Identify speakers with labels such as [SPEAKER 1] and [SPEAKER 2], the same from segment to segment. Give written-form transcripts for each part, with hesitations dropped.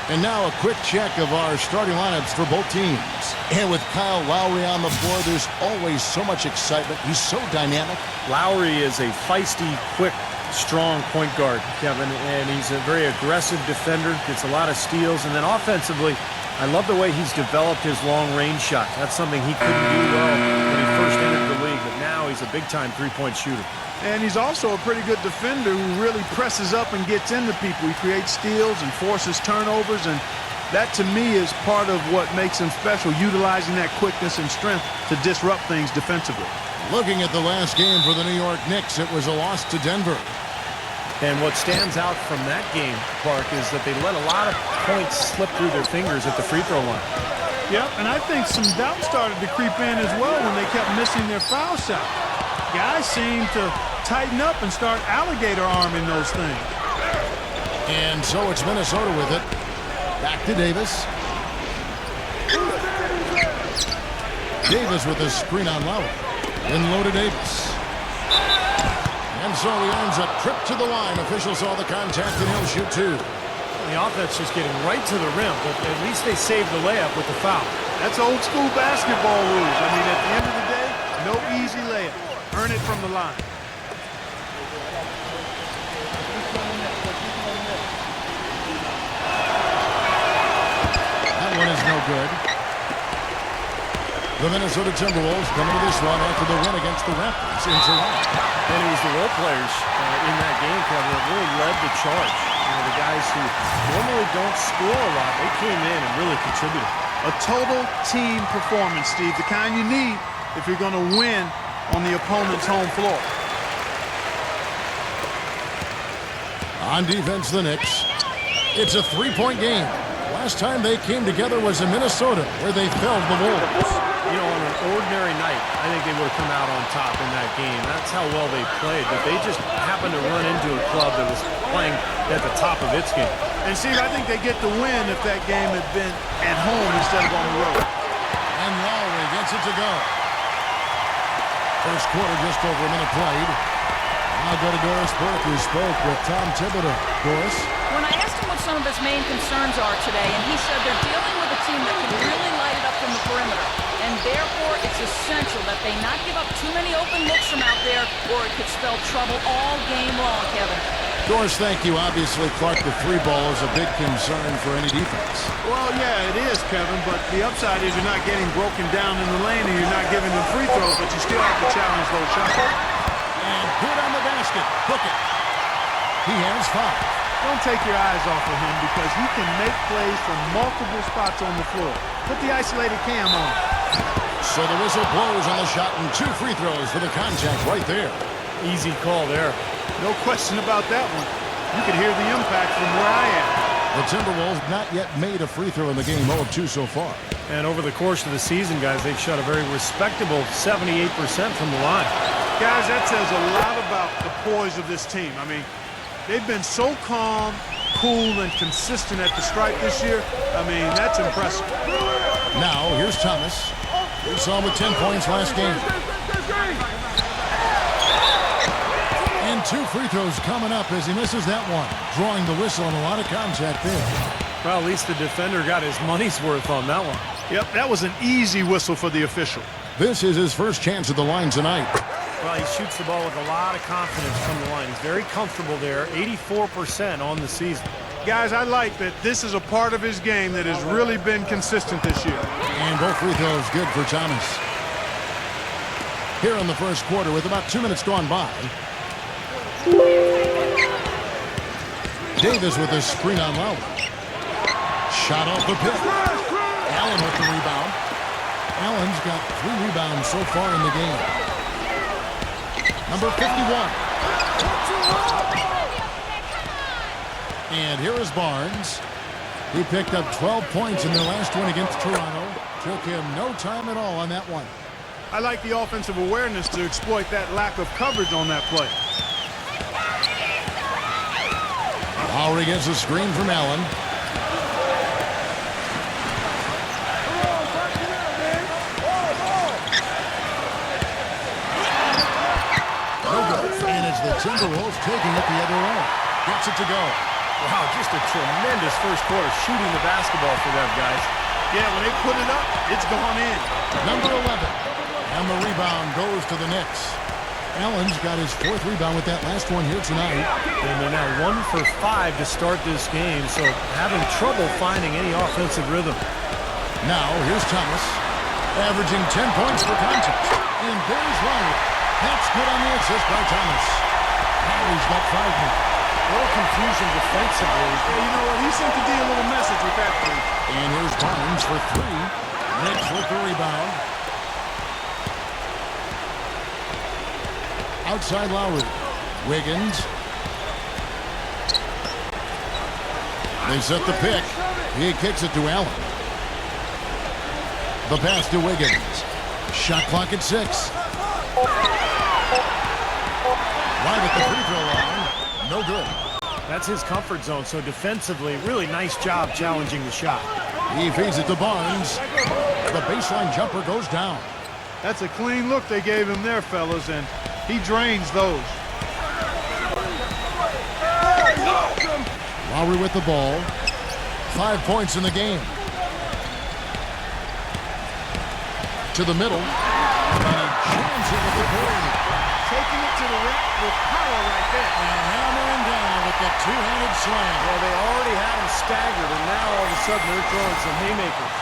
[SPEAKER 1] And now a quick check of our starting lineups for both teams. And with Kyle Lowry on the floor, there's always so much excitement. He's so dynamic.
[SPEAKER 2] Lowry is a feisty, quick, strong point guard, Kevin, and he's a very aggressive defender, gets a lot of steals, and then offensively, I love the way he's developed his long-range shot. That's something he couldn't do well when he first entered the league, but now he's a big-time three-point shooter.
[SPEAKER 3] And he's also a pretty good defender who really presses up and gets into people. He creates steals and forces turnovers, and that, to me, is part of what makes him special, utilizing that quickness and strength to disrupt things defensively.
[SPEAKER 1] Looking at the last game for the New York Knicks, it was a loss to Denver.
[SPEAKER 2] And what stands out from that game, Clark, is that they let a lot of points slip through their fingers at the free throw line.
[SPEAKER 3] Yep, and I think some doubt started to creep in as well when they kept missing their foul shot. Guys seem to tighten up and start alligator arming those things.
[SPEAKER 1] And so it's Minnesota with it. Back to Davis. Davis with a screen on Lowry. In low to Davis. And so he earns a trip to the line. Officials saw the contact, and he'll shoot two.
[SPEAKER 2] The offense just getting right to the rim, but at least they saved the layup with the foul.
[SPEAKER 3] That's old school basketball rules. I mean, at the end of the day, no easy layup. Earn it from the line.
[SPEAKER 1] That one is no good. The Minnesota Timberwolves coming to this one after the win against the Raptors in Toronto.
[SPEAKER 2] And it was the role players in that game, Kevin, that really led the charge. You know, the guys who normally don't score a lot, they came in and really contributed.
[SPEAKER 3] A total team performance, Steve, the kind you need if you're going to win on the opponent's home floor.
[SPEAKER 1] On defense, the Knicks. It's a three-point game. Last time they came together was in Minnesota, where they felled the Wolves.
[SPEAKER 2] You know, on an ordinary night, I think they would have come out on top in that game. That's how well they played, but they just happened to run into a club that was playing at the top of its game.
[SPEAKER 3] And, Steve, I think they get the win if that game had been at home instead of on the road.
[SPEAKER 1] And Lowry gets it to go. First quarter, just over a minute played. I'll go to Doris Burke, who spoke with Tom Thibodeau. Doris?
[SPEAKER 4] When I asked him what some of his main concerns are today, and he said they're dealing with a team that can really light it up from the perimeter. And therefore, it's essential that they not give up too many open looks from out there, or it could spell trouble all game long, Kevin.
[SPEAKER 1] Doris, thank you. Obviously, Clark, the three ball is a big concern for any defense.
[SPEAKER 3] Well, yeah, it is, Kevin, but the upside is you're not getting broken down in the lane and you're not giving them free throws, but you still have to challenge those shots.
[SPEAKER 1] And good on the basket. Hook it. He has five.
[SPEAKER 3] Don't take your eyes off of him because he can make plays from multiple spots on the floor. Put the isolated cam on.
[SPEAKER 1] So the whistle blows on the shot and two free throws for the contact right there.
[SPEAKER 2] Easy call there.
[SPEAKER 3] No question about that one. You can hear the impact from where I am.
[SPEAKER 1] The Timberwolves not yet made a free throw in the game, 0 of 2 so far.
[SPEAKER 2] And over the course of the season, guys, they've shot a very respectable 78% from the line.
[SPEAKER 3] Guys, that says a lot about the poise of this team. I mean, they've been so calm, cool, and consistent at the stripe this year. I mean, that's impressive.
[SPEAKER 1] Now, here's Thomas. We saw him with 10 points last game. And two free throws coming up as he misses that one. Drawing the whistle and a lot of contact there.
[SPEAKER 2] Well, at least the defender got his money's worth on that one.
[SPEAKER 3] Yep, that was an easy whistle for the official.
[SPEAKER 1] This is his first chance at the line tonight.
[SPEAKER 2] Well, he shoots the ball with a lot of confidence from the line. He's very comfortable there, 84% on the season.
[SPEAKER 3] Guys, I like that this is a part of his game that has really been consistent this year.
[SPEAKER 1] And both free throws good for Thomas. Here in the first quarter with about 2 minutes gone by. Davis with a screen on Lowry. Shot off the pick. Allen with the rebound. Allen's got 3 rebounds so far in the game. Number 51. And here is Barnes. He picked up 12 points in their last win against Toronto. Took him no time at all on that one.
[SPEAKER 3] I like the offensive awareness to exploit that lack of coverage on that play.
[SPEAKER 1] Lowry gets a screen from Allen. No good. And it's the Timberwolves taking it the other way. Gets it to go.
[SPEAKER 2] Wow, just a tremendous first quarter shooting the basketball for them, guys.
[SPEAKER 3] Yeah, when they put it up, it's gone in.
[SPEAKER 1] Number 11. And the rebound goes to the Knicks. Allen's got his 4th rebound with that last one here tonight.
[SPEAKER 2] And they're now 1 for 5 to start this game, so having trouble finding any offensive rhythm.
[SPEAKER 1] Now, here's Thomas, averaging 10 points per contest. And there's Lowry. That's good on the assist by Thomas. Lowry's got 5 now.
[SPEAKER 2] A little confusion defensively.
[SPEAKER 3] Yeah, you know what? He sent the D a little message with that three.
[SPEAKER 1] And here's Barnes for 3. Knicks with the rebound. Outside Lowry. Wiggins. They set the pick. He kicks it to Allen. The pass to Wiggins. Shot clock at 6. Right at the free throw line. No good.
[SPEAKER 2] That's his comfort zone, so defensively, really nice job challenging the shot.
[SPEAKER 1] He feeds it to Barnes. The baseline jumper goes down.
[SPEAKER 3] That's a clean look they gave him there, fellas, and he drains those.
[SPEAKER 1] Lowry with the ball. 5 points in the game. To the middle. And he jams it with the perimeter.
[SPEAKER 3] Taking it to the rack with power right there.
[SPEAKER 1] And hammering down with the two-handed slam.
[SPEAKER 2] Well, they already had him staggered, and now all of a sudden they're throwing some haymakers.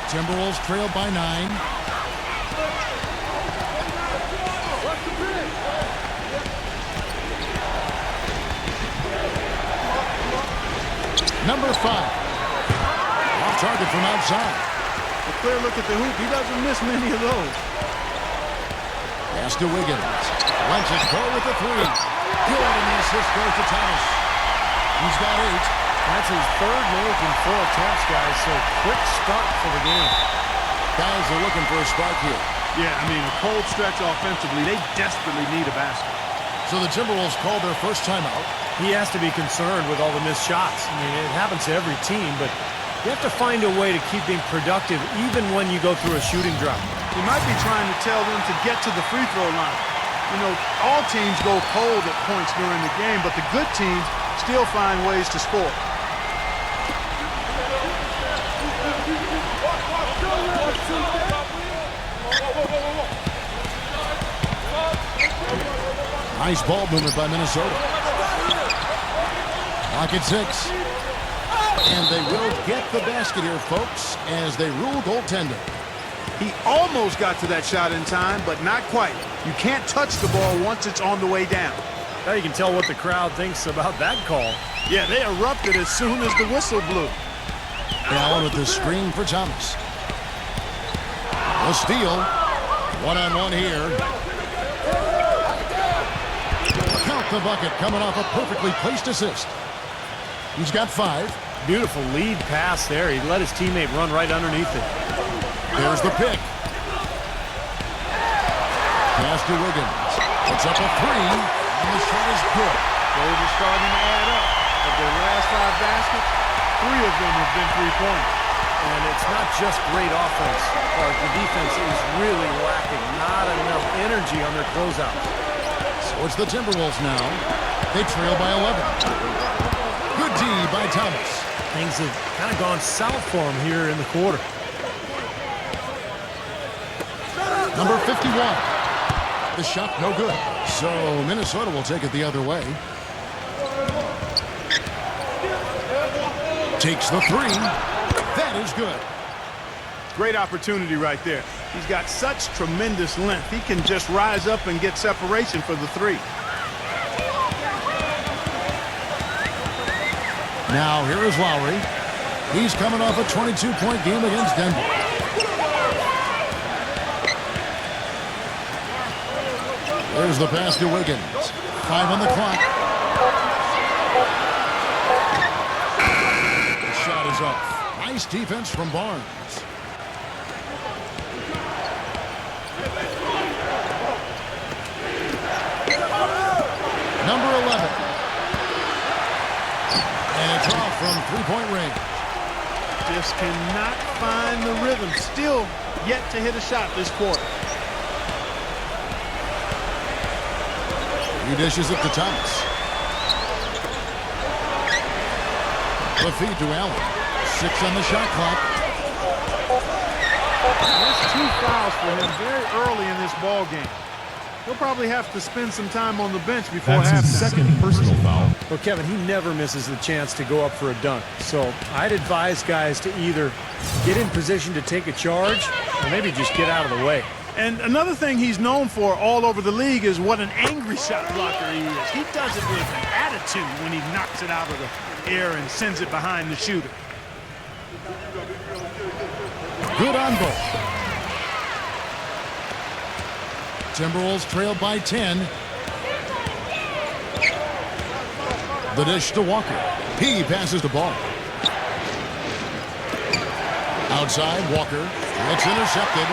[SPEAKER 1] Timberwolves trailed by 9. Number 5. Off target from outside.
[SPEAKER 3] A clear look at the hoop. He doesn't miss many of those.
[SPEAKER 1] Pass to Wiggins. Lets it go with the 3. Good, and the assist goes to Thomas. He's got 8.
[SPEAKER 2] That's his 3rd make in 4 attempts, guys, so quick start for the game.
[SPEAKER 1] Guys are looking for a spark here.
[SPEAKER 3] Yeah, I mean, a cold stretch offensively. They desperately need a basket.
[SPEAKER 1] So the Timberwolves called their first timeout.
[SPEAKER 2] He has to be concerned with all the missed shots. I mean, it happens to every team, but you have to find a way to keep being productive even when you go through a shooting drought.
[SPEAKER 3] He might be trying to tell them to get to the free throw line. You know, all teams go cold at points during the game, but the good teams still find ways to score.
[SPEAKER 1] Nice ball movement by Minnesota. Clock at 6. And they will get the basket here, folks, as they rule goaltending.
[SPEAKER 3] He almost got to that shot in time, but not quite. You can't touch the ball once it's on the way down.
[SPEAKER 2] Now you can tell what the crowd thinks about that call.
[SPEAKER 3] Yeah, they erupted as soon as the whistle blew.
[SPEAKER 1] Allen with the screen for Thomas. The steal. One-on-one here. Count the bucket coming off a perfectly placed assist. He's got 5.
[SPEAKER 2] Beautiful lead pass there. He let his teammate run right underneath it.
[SPEAKER 1] There's the pick. Pass to Wiggins. Puts up a 3, and the shot is good.
[SPEAKER 3] Those are starting to add up. Of their last 5 baskets, 3 of them have been 3-pointers.
[SPEAKER 2] And it's not just great offense. The defense is really lacking. Not enough energy on their closeout.
[SPEAKER 1] So it's the Timberwolves now. They trail by 11. Good D by Thomas.
[SPEAKER 2] Things have kind of gone south for him here in the quarter.
[SPEAKER 1] Number 51. The shot no good. So Minnesota will take it the other way. Takes the 3. That is good.
[SPEAKER 3] Great opportunity right there. He's got such tremendous length. He can just rise up and get separation for the 3.
[SPEAKER 1] Now here is Lowry. He's coming off a 22-point game against Denver. There's the pass to Wiggins. 5 on the clock. The shot is up. Nice defense from Barnes. Number 11. And it's off from three-point range.
[SPEAKER 3] Just cannot find the rhythm. Still yet to hit a shot this quarter.
[SPEAKER 1] He dishes it to Thomas. The feed to Allen. 6 on the shot clock.
[SPEAKER 3] That's 2 fouls for him very early in this ball game. He'll probably have to spend some time on the bench before halftime.
[SPEAKER 5] That's his second personal foul.
[SPEAKER 2] Well, Kevin, he never misses the chance to go up for a dunk. So I'd advise guys to either get in position to take a charge or maybe just get out of the way.
[SPEAKER 3] And another thing he's known for all over the league is what an angry shot blocker he is. He does it with an attitude when he knocks it out of the air and sends it behind the shooter.
[SPEAKER 1] Good on both. Timberwolves trail by 10. The dish to Walker. He passes the ball. Outside, Walker. It's intercepted.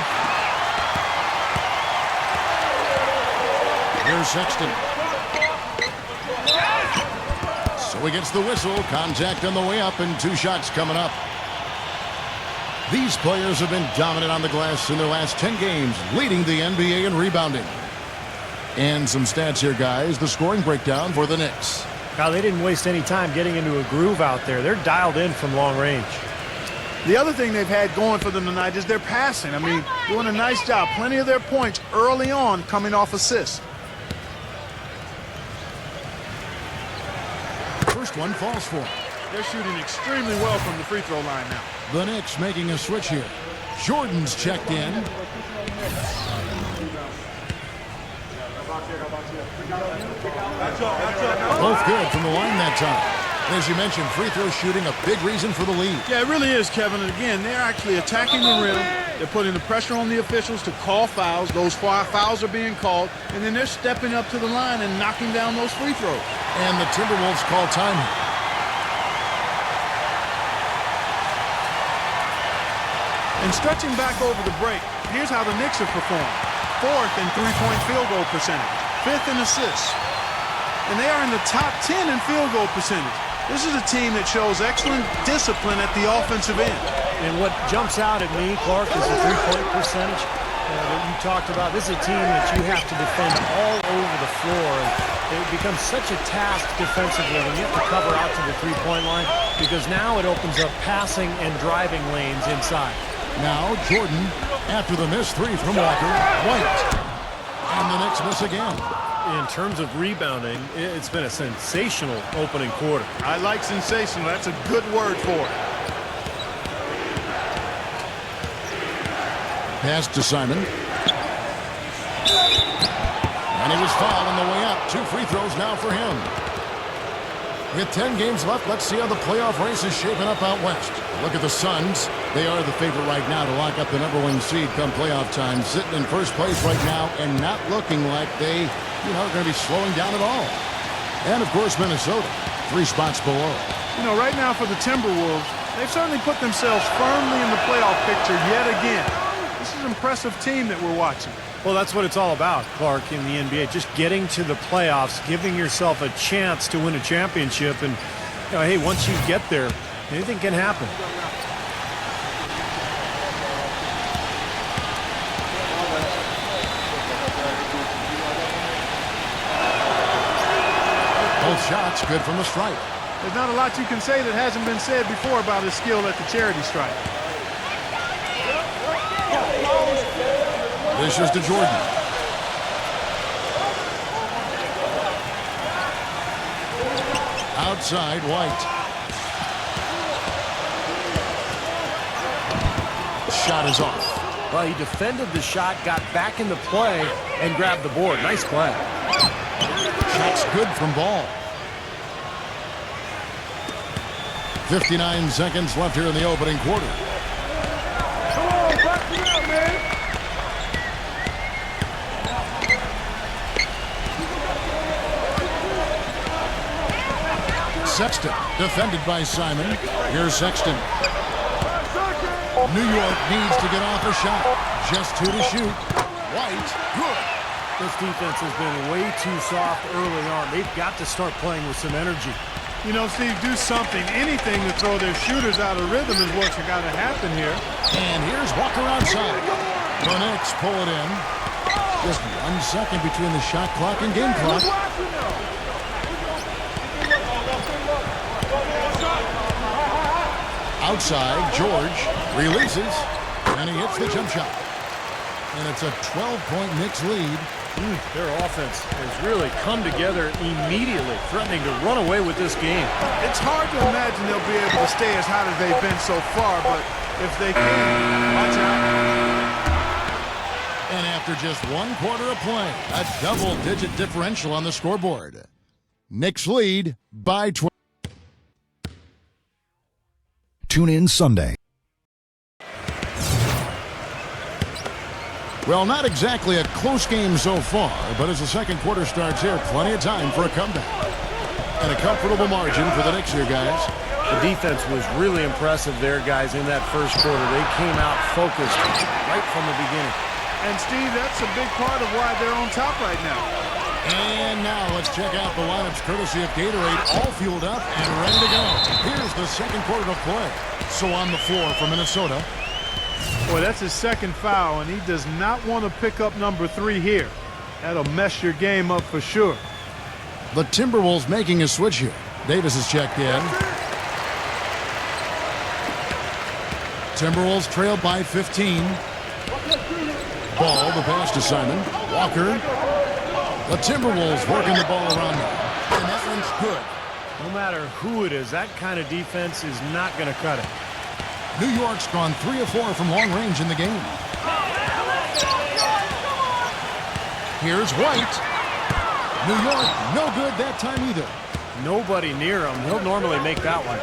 [SPEAKER 1] Here's Sexton. So he gets the whistle. Contact on the way up and 2 shots coming up. These players have been dominant on the glass in their last 10 games, leading the NBA in rebounding. And some stats here, guys. The scoring breakdown for the Knicks.
[SPEAKER 2] Now, they didn't waste any time getting into a groove out there. They're dialed in from long range.
[SPEAKER 3] The other thing they've had going for them tonight is their passing. I mean, doing a nice job. Plenty of their points early on coming off assists.
[SPEAKER 1] First one falls for him.
[SPEAKER 3] They're shooting extremely well from the free throw line now.
[SPEAKER 1] The Knicks making a switch here. Jordan's checked in. Both good from the line that time. As you mentioned, free throw shooting a big reason for the lead.
[SPEAKER 3] Yeah, it really is, Kevin. And again, they're actually attacking the rim. They're putting the pressure on the officials to call fouls. Those fouls are being called. And then they're stepping up to the line and knocking down those free throws.
[SPEAKER 1] And the Timberwolves call time here.
[SPEAKER 3] And stretching back over the break, here's how the Knicks have performed. 4th in three-point field goal percentage. 5th in assists. And they are in the top 10 in field goal percentage. This is a team that shows excellent discipline at the offensive end.
[SPEAKER 2] And what jumps out at me, Clark, is the three-point percentage that you talked about. This is a team that you have to defend all over the floor. And it becomes such a task defensively when you have to cover out to the three-point line because now it opens up passing and driving lanes inside.
[SPEAKER 1] Now Jordan after the missed 3 from Walker. White. And the Knicks miss again.
[SPEAKER 2] In terms of rebounding, it's been a sensational opening quarter.
[SPEAKER 3] I like sensational. That's a good word for it.
[SPEAKER 1] Pass to Simon. And he was fouled on the way up. 2 free throws now for him. With 10 games left, let's see how the playoff race is shaping up out west. Look at the Suns. They are the favorite right now to lock up the #1 seed come playoff time. Sitting in first place right now and not looking like they, are going to be slowing down at all. And, of course, Minnesota, 3 spots below.
[SPEAKER 3] Right now for the Timberwolves, they've certainly put themselves firmly in the playoff picture yet again. This is an impressive team that we're watching.
[SPEAKER 2] Well, that's what it's all about, Clark, in the NBA. Just getting to the playoffs, giving yourself a chance to win a championship. And, hey, once you get there, anything can happen.
[SPEAKER 1] Both shots good from the stripe.
[SPEAKER 3] There's not a lot you can say that hasn't been said before about his skill at the charity stripe.
[SPEAKER 1] This is to Jordan. Outside, White. Shot is off.
[SPEAKER 2] Well, he defended the shot, got back into play, and grabbed the board. Nice play.
[SPEAKER 1] Shot's good from Ball. 59 seconds left here in the opening quarter. Sexton, defended by Simon. Here's Sexton. New York needs to get off a shot. Just 2 to shoot. White, good.
[SPEAKER 2] This defense has been way too soft early on. They've got to start playing with some energy.
[SPEAKER 3] Steve, do something, anything to throw their shooters out of rhythm is what's got to happen here.
[SPEAKER 1] And here's Walker outside. The Knicks pull it in. Just 1 second between the shot clock and game clock. Outside, George releases, and he hits the jump shot. And it's a 12-point Knicks lead.
[SPEAKER 2] Their offense has really come together immediately, threatening to run away with this game.
[SPEAKER 3] It's hard to imagine they'll be able to stay as hot as they've been so far, but if they can, watch out.
[SPEAKER 1] And after just 1 quarter of play, a double-digit differential on the scoreboard. Knicks lead by 12.
[SPEAKER 5] Tune in Sunday.
[SPEAKER 1] Well, not exactly a close game so far, but as the second quarter starts here, plenty of time for a comeback. And a comfortable margin for the Knicks here, guys.
[SPEAKER 2] The defense was really impressive there, guys, in that first quarter. They came out focused right from the beginning.
[SPEAKER 3] And, Steve, that's a big part of why they're on top right now.
[SPEAKER 1] And now let's check out the lineups courtesy of Gatorade, all fueled up and ready to go. Here's the second quarter of play. So on the floor for Minnesota.
[SPEAKER 3] Boy, that's his second foul, and he does not want to pick up number 3 here. That'll mess your game up for sure.
[SPEAKER 1] The Timberwolves making a switch here. Davis has checked in. Timberwolves trailed by 15. Ball, the pass to Simon. Walker. The Timberwolves working the ball around them. And that one's good.
[SPEAKER 2] No matter who it is, that kind of defense is not going to cut it.
[SPEAKER 1] New York's gone 3 of 4 from long range in the game. Here's White. New York, no good that time either.
[SPEAKER 2] Nobody near him. He'll normally make that one.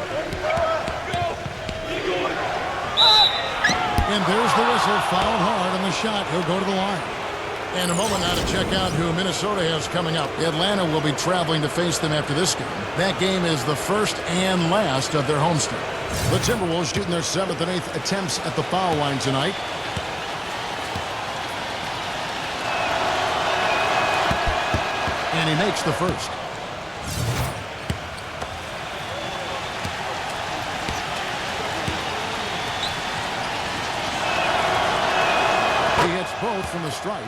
[SPEAKER 1] And there's the whistle, fouled hard on the shot. He'll go to the line. And a moment now to check out who Minnesota has coming up. Atlanta will be traveling to face them after this game. That game is the first and last of their homestand. The Timberwolves shooting their 7th and 8th attempts at the foul line tonight. And he makes the first. He hits both from the stripe.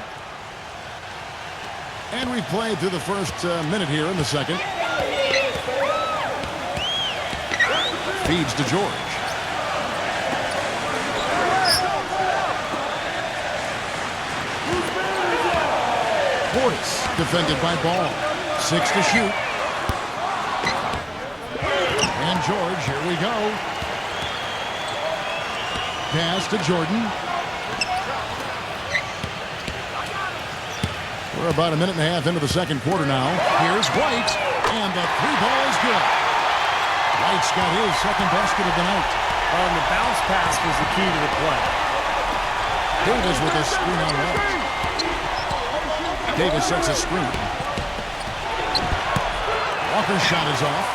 [SPEAKER 1] And we played through the first minute here in the second. Feeds to George. Portis defended by Ball. 6 to shoot. And George, here we go. Pass to Jordan. We're about a minute and a half into the second quarter now. Here's White. And the 3-ball is good. White's got his second basket of the night.
[SPEAKER 2] And the bounce pass was the key to the play.
[SPEAKER 1] Davis with a screen on White. Davis sets a screen. Walker's shot is off.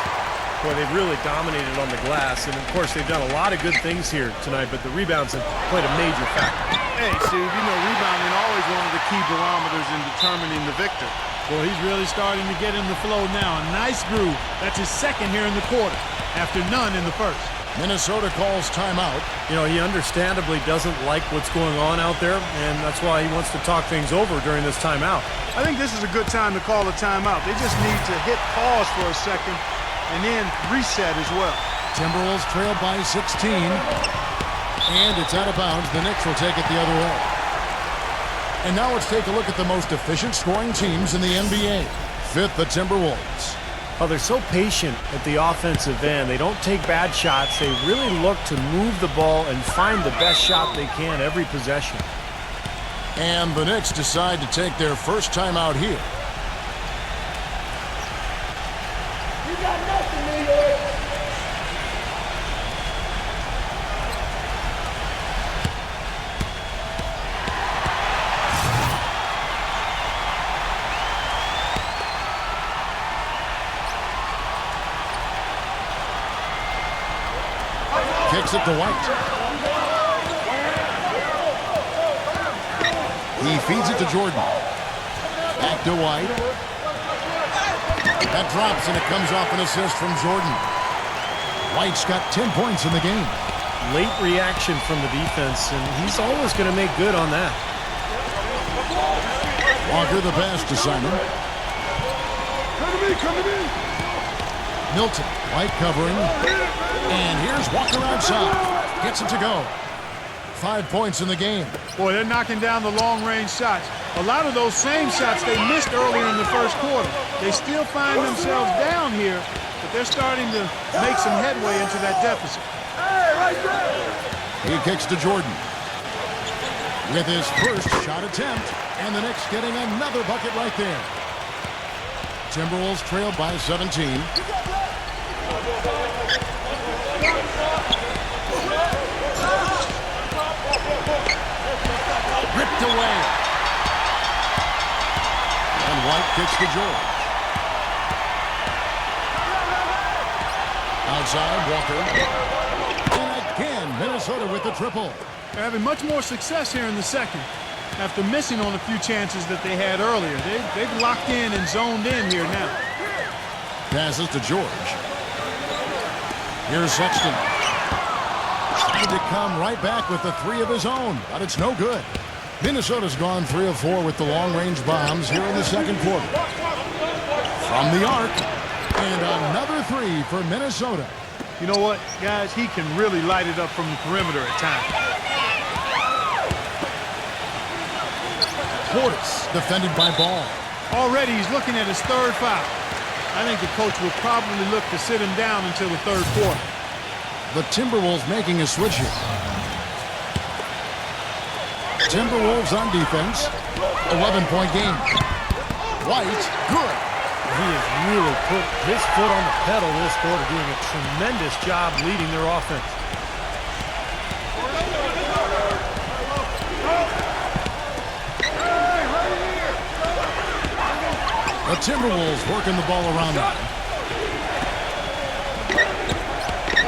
[SPEAKER 2] Boy, they've really dominated on the glass. And, of course, they've done a lot of good things here tonight, but the rebounds have played a major factor.
[SPEAKER 3] Hey, Steve, you know rebounding always one of the key barometers in determining the victor.
[SPEAKER 6] Well, he's really starting to get in the flow now. A nice groove. That's his second here in the quarter, after none in the first.
[SPEAKER 1] Minnesota calls timeout.
[SPEAKER 2] You know, he understandably doesn't like what's going on out there, and that's why he wants to talk things over during this timeout.
[SPEAKER 3] I think this is a good time to call a timeout. They just need to hit pause for a second and then reset as well.
[SPEAKER 1] Timberwolves trail by 16. And it's out of bounds. The Knicks will take it the other way. And now let's take a look at the most efficient scoring teams in the NBA. Fifth, the Timberwolves.
[SPEAKER 2] Oh, they're so patient at the offensive end. They don't take bad shots. They really look to move the ball and find the best shot they can every possession.
[SPEAKER 1] And the Knicks decide to take their first timeout here.
[SPEAKER 7] You got nothing, New York.
[SPEAKER 1] Kicks it to White. He feeds it to Jordan. Back to White. That drops and it comes off an assist from Jordan. White's got 10 points in the game.
[SPEAKER 2] Late reaction from the defense, and he's always going to make good on that.
[SPEAKER 1] Walker the pass to Simon.
[SPEAKER 3] Come to me, come to me.
[SPEAKER 1] Milton, White covering. And here's Walker outside. Gets it to go. 5 points in the game.
[SPEAKER 3] Boy, they're knocking down the long-range shots. A lot of those same shots they missed earlier in the first quarter. They still find themselves down here, but they're starting to make some headway into that deficit.
[SPEAKER 7] Hey, right there.
[SPEAKER 1] He kicks to Jordan. With his first shot attempt, and the Knicks getting another bucket right there. Timberwolves trail by 17. Ripped away. And White kicks to George. Outside, Walker. And again, Minnesota with the triple.
[SPEAKER 3] They're having much more success here in the second after missing on a few chances that they had earlier. They've locked in and zoned in here now.
[SPEAKER 1] Passes to George. Here's Sexton. Trying to come right back with the three of his own, but it's no good. Minnesota's gone 3 of 4 with the long-range bombs here in the second quarter. From the arc, and another 3 for Minnesota.
[SPEAKER 3] You know what, guys? He can really light it up from the perimeter at times.
[SPEAKER 1] Portis defended by Ball.
[SPEAKER 3] Already he's looking at his third foul. I think the coach will probably look to sit him down until the third quarter.
[SPEAKER 1] The Timberwolves making a switch here. Timberwolves on defense. 11-point game. White, good.
[SPEAKER 2] He has really put his foot on the pedal this quarter, doing a tremendous job leading their offense.
[SPEAKER 1] The Timberwolves working the ball around them.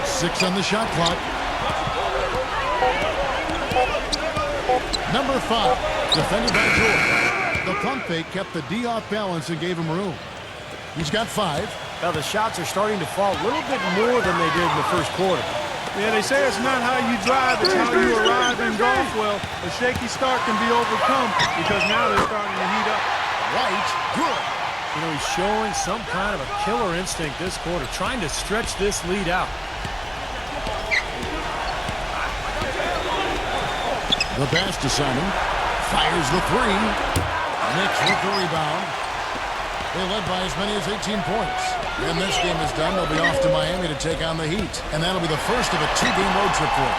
[SPEAKER 1] 6 on the shot clock. Number 5, defended by George. The pump fake kept the D off balance and gave him room. He's got 5.
[SPEAKER 2] Now the shots are starting to fall a little bit more than they did in the first quarter.
[SPEAKER 3] Yeah, they say it's not how you drive, it's how you arrive in golf. Well, a shaky start can be overcome because now they're starting to heat up.
[SPEAKER 1] White, good.
[SPEAKER 2] You know, he's showing some kind of a killer instinct this quarter, trying to stretch this lead out.
[SPEAKER 1] The pass to Simon. Fires the 3. Knicks with the rebound. They led by as many as 18 points. When this game is done, they'll be off to Miami to take on the Heat. And that'll be the first of a 2-game road trip for them.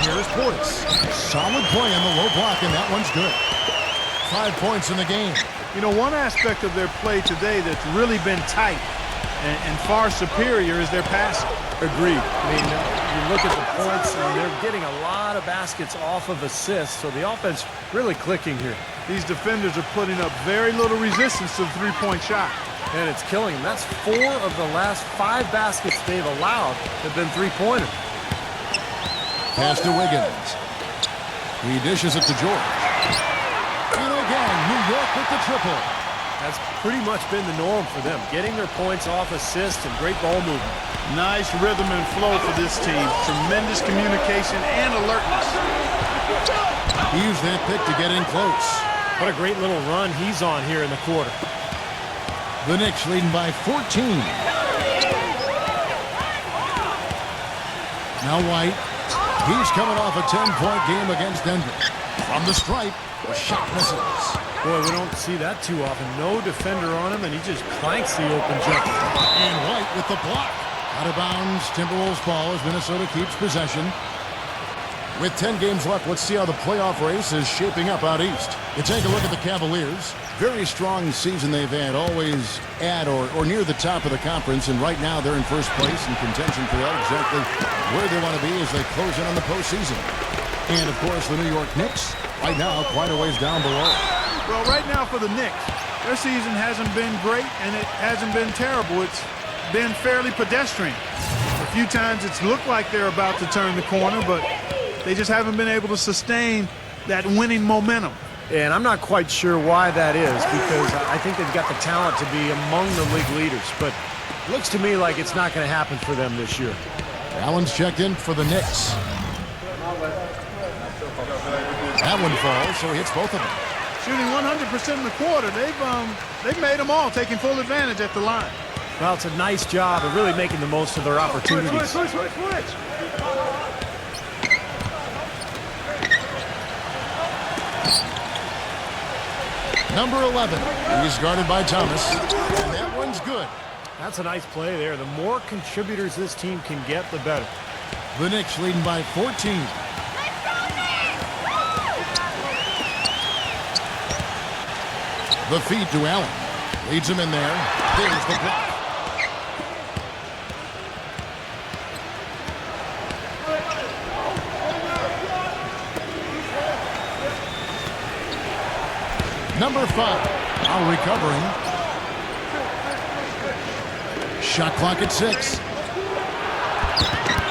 [SPEAKER 1] Here's Portis. Solid play on the low block, and that one's good. 5 points in the game.
[SPEAKER 3] You know, one aspect of their play today that's really been tight and far superior is their passing.
[SPEAKER 2] Agreed. I mean, you look at the points, and they're getting a lot of baskets off of assists, so the offense really clicking here.
[SPEAKER 3] These defenders are putting up very little resistance to the three-point shot.
[SPEAKER 2] And it's killing them. That's 4 of the last 5 baskets they've allowed have been three-pointers.
[SPEAKER 1] Pass to Wiggins. He dishes it to George. And again, New York with the triple.
[SPEAKER 2] That's pretty much been the norm for them, getting their points off assists and great ball movement.
[SPEAKER 3] Nice rhythm and flow for this team. Tremendous communication and alertness.
[SPEAKER 1] He used that pick to get in close.
[SPEAKER 2] What a great little run he's on here in the quarter.
[SPEAKER 1] The Knicks leading by 14. Now White. He's coming off a 10-point game against Denver. From the stripe, the shot misses.
[SPEAKER 2] Boy, we don't see that too often. No defender on him, and he just clanks the open jumper.
[SPEAKER 1] And White with the block. Out of bounds, Timberwolves ball as Minnesota keeps possession. With 10 games left, let's see how the playoff race is shaping up out east. You take a look at the Cavaliers. Very strong season they've had, always at or near the top of the conference, and right now they're in first place in contention for that, exactly where they want to be as they close in on the postseason. And, of course, the New York Knicks, right now, quite a ways down below.
[SPEAKER 3] Well, right now for the Knicks, their season hasn't been great, and it hasn't been terrible. It's been fairly pedestrian. A few times it's looked like they're about to turn the corner, but they just haven't been able to sustain that winning momentum.
[SPEAKER 2] And I'm not quite sure why that is, because I think they've got the talent to be among the league leaders, but it looks to me like it's not going to happen for them this year.
[SPEAKER 1] Allen's checked in for the Knicks. That one falls, so he hits both of them.
[SPEAKER 3] shooting 100% in the quarter. They've made them all, taking full advantage at the line.
[SPEAKER 2] Well, it's a nice job of really making the most of their opportunities.
[SPEAKER 7] Switch.
[SPEAKER 1] Number 11. He's guarded by Thomas. And that one's good.
[SPEAKER 2] That's a nice play there. The more contributors this team can get, the better.
[SPEAKER 1] The Knicks leading by 14. The feed to Allen. Leads him in there. There's the block. Number 5. Now recovering. Shot clock at 6.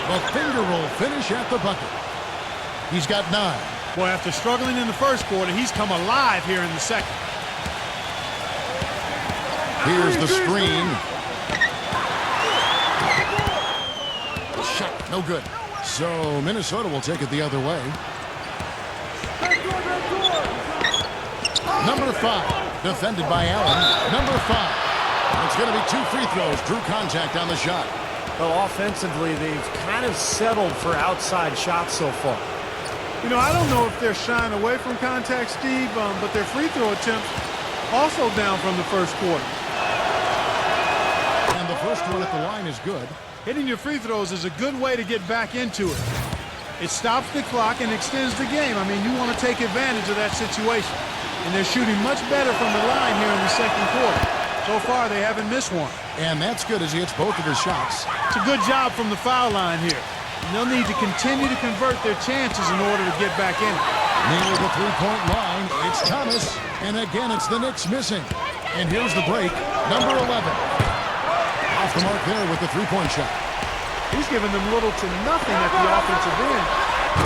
[SPEAKER 1] The finger roll finish at the bucket. He's got 9.
[SPEAKER 6] Boy, after struggling in the first quarter, he's come alive here in the second.
[SPEAKER 1] Here's the screen. Shot, no good. So Minnesota will take it the other way. Number 5, defended by Allen. Number 5. It's going to be 2 free throws. Drew contact on the shot.
[SPEAKER 2] Well, offensively, they've kind of settled for outside shots so far.
[SPEAKER 3] You know, I don't know if they're shying away from contact, Steve, but their free throw attempts also down from the first quarter.
[SPEAKER 1] And the first one at the line is good.
[SPEAKER 3] Hitting your free throws is a good way to get back into it. It stops the clock and extends the game. I mean, you want to take advantage of that situation. And they're shooting much better from the line here in the second quarter. So far, they haven't missed one.
[SPEAKER 1] And that's good as he hits both of his shots.
[SPEAKER 3] It's a good job from the foul line here. And they'll need to continue to convert their chances in order to get back in it.
[SPEAKER 1] Near the three-point line, it's Thomas. And again, it's the Knicks missing. And here's the break. Number 11. Off the mark there with the three-point shot.
[SPEAKER 3] He's given them little to nothing at the offensive end.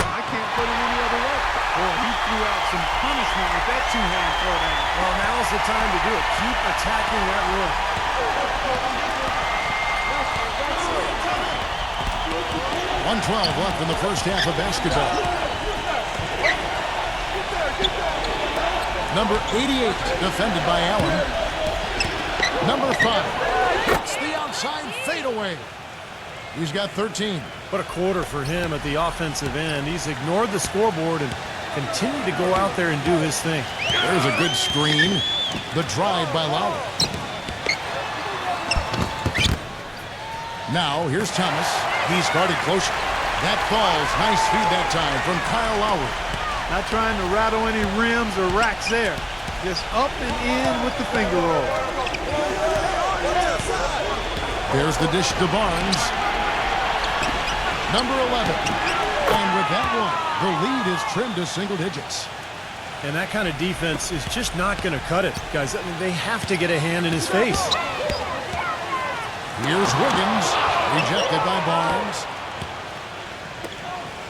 [SPEAKER 3] I can't put it any other way. Boy, he threw out some punishment with that two-hand throwdown.
[SPEAKER 2] Well, now's the time to do it. Keep attacking that rim.
[SPEAKER 1] 1:12 left in the first half of basketball. Number 88, defended by Allen. Number 5, it's the outside fadeaway. He's got 13.
[SPEAKER 2] What a quarter for him at the offensive end. He's ignored the scoreboard and continued to go out there and do his thing.
[SPEAKER 1] There's a good screen. The drive by Lowry. Now, here's Thomas. He's guarded closer. That falls. Nice feed that time from Kyle Lowry.
[SPEAKER 3] Not trying to rattle any rims or racks there. Just up and in with the finger roll.
[SPEAKER 1] There's the dish to Barnes. Number 11. And with that one, the lead is trimmed to single digits.
[SPEAKER 2] And that kind of defense is just not going to cut it. Guys, I mean, they have to get a hand in his face.
[SPEAKER 1] Here's Wiggins. Rejected by Barnes.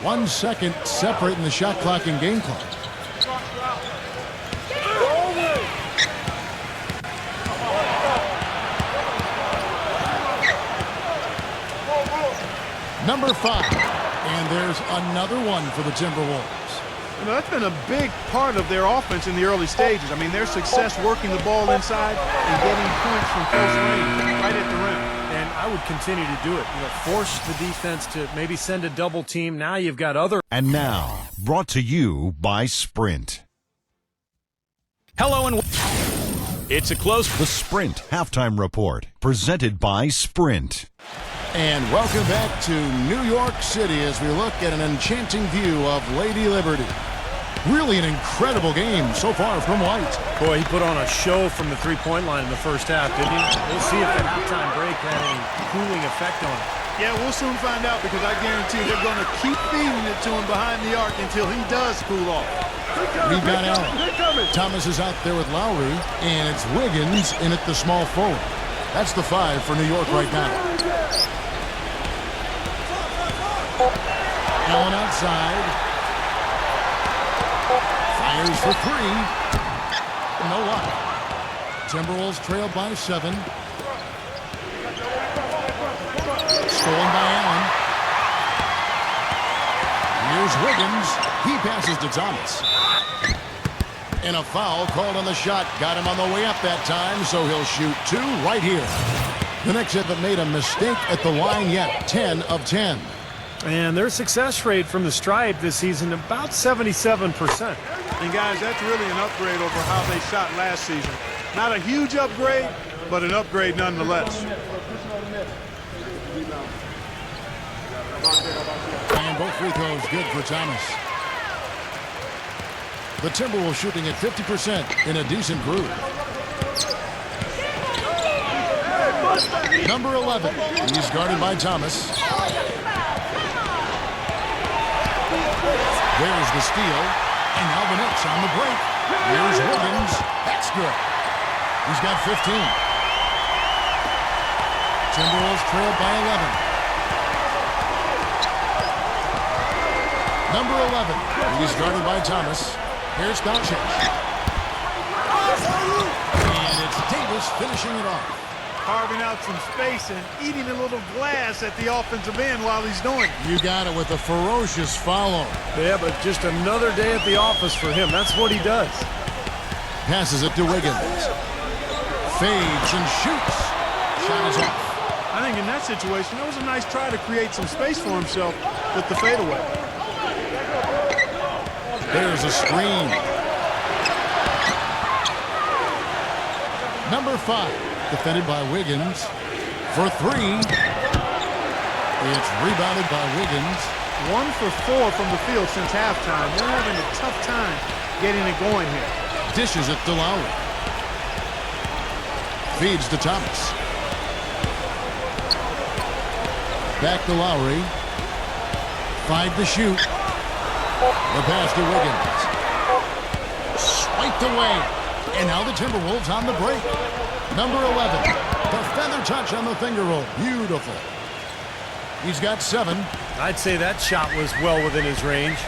[SPEAKER 1] 1 second separating the shot clock and game clock. Number 5. And there's another one for the Timberwolves.
[SPEAKER 3] You know, that's been a big part of their offense in the early stages. I mean, their success working the ball inside and getting points from close range, right at the rim.
[SPEAKER 2] And I would continue to do it. You know, force the defense to maybe send a double team. Now you've got other.
[SPEAKER 5] And now, brought to you by Sprint.
[SPEAKER 8] Hello and it's a close.
[SPEAKER 5] The Sprint Halftime Report, presented by Sprint.
[SPEAKER 1] And welcome back to New York City as we look at an enchanting view of Lady Liberty. Really an incredible game so far from White.
[SPEAKER 2] Boy, he put on a show from the three-point line in the first half, didn't he? We'll see if the halftime break had any cooling effect on him.
[SPEAKER 3] Yeah, we'll soon find out because I guarantee they're going to keep feeding it to him behind the arc until he does cool off.
[SPEAKER 1] Rebound Allen. Thomas is out there with Lowry, and it's Wiggins in at the small forward. That's the 5 for New York right now. Allen outside. Fires for 3. No luck. Timberwolves trail by 7. Stolen by Allen. Here's Wiggins. He passes to Thomas. And a foul called on the shot. Got him on the way up that time, so he'll shoot 2 right here. The Knicks haven't made a mistake at the line yet. 10 of 10.
[SPEAKER 2] And their success rate from the stripe this season about 77%.
[SPEAKER 3] And guys, that's really an upgrade over how they shot last season. Not a huge upgrade, but an upgrade nonetheless.
[SPEAKER 1] And both free throws good for Thomas. The Timberwolves shooting at 50% in a decent groove. Number 11. He's guarded by Thomas. There's the steal. And now the Knicks on the break. Here's Wiggins. That's good. He's got 15. Timberwolves trail by 11. Number 11. He's guarded by Thomas. Here's Doncic. And it's Davis finishing it off.
[SPEAKER 3] Carving out some space and eating a little glass at the offensive end while he's doing it.
[SPEAKER 1] You got it with a ferocious follow.
[SPEAKER 2] Yeah, but just another day at the office for him. That's what he does.
[SPEAKER 1] Passes it to Wiggins. Fades and shoots. Shot is off.
[SPEAKER 3] I think in that situation, it was a nice try to create some space for himself with the fadeaway.
[SPEAKER 1] There's a screen. Number 5. Defended by Wiggins for 3. It's rebounded by Wiggins.
[SPEAKER 3] 1 for 4 from the field since halftime. They're having a tough time getting it going here.
[SPEAKER 1] Dishes it to Lowry. Feeds to Thomas. Back to Lowry. 5 to shoot. The pass to Wiggins. Swiped away. And now the Timberwolves on the break. Number 11. The feather touch on the finger roll. Beautiful. He's got 7.
[SPEAKER 2] I'd say that shot was well within his range.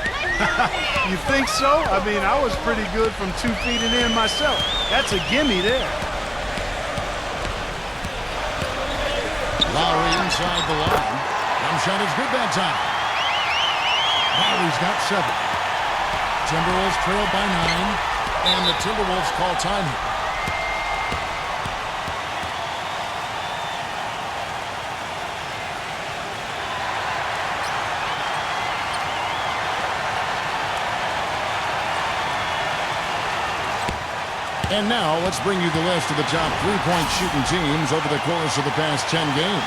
[SPEAKER 3] You think so? I mean, I was pretty good from 2 feet and in myself. That's a gimme there.
[SPEAKER 1] Lowry inside the line. Jump shot is good that time. Lowry's got 7. Timberwolves trail by 9. And the Timberwolves call time here. And now, let's bring you the list of the top three-point shooting teams over the course of the past 10 games.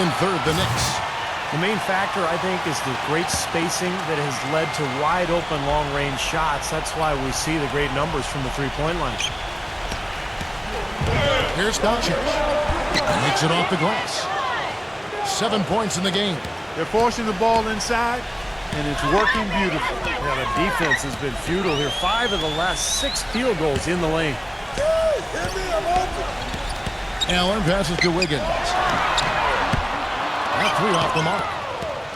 [SPEAKER 1] In third, the Knicks.
[SPEAKER 2] The main factor, I think, is the great spacing that has led to wide-open long-range shots. That's why we see the great numbers from the three-point line.
[SPEAKER 1] Here's Doncic. Makes it off the glass. 7 points in the game.
[SPEAKER 3] They're forcing the ball inside, and it's working beautifully.
[SPEAKER 2] Yeah, the defense has been futile here. 5 of the last 6 field goals in the lane.
[SPEAKER 1] Allen passes to Wiggins. That 3 off the mark.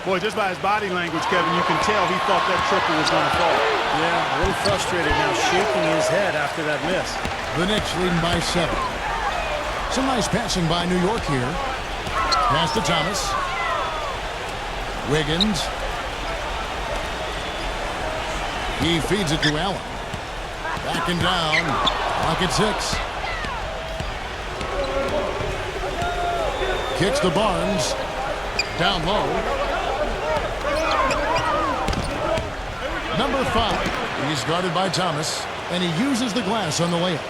[SPEAKER 3] Boy, just by his body language, Kevin, you can tell he thought that triple was going to fall.
[SPEAKER 2] Yeah, a little frustrated now, shaking his head after that miss.
[SPEAKER 1] The Knicks leading by 7. Some nice passing by New York here. Pass to Thomas. Wiggins. He feeds it to Allen. Backing down. Clock at 6. Kicks to Barnes. Down low. Number 5. He's guarded by Thomas. And he uses the glass on the layup.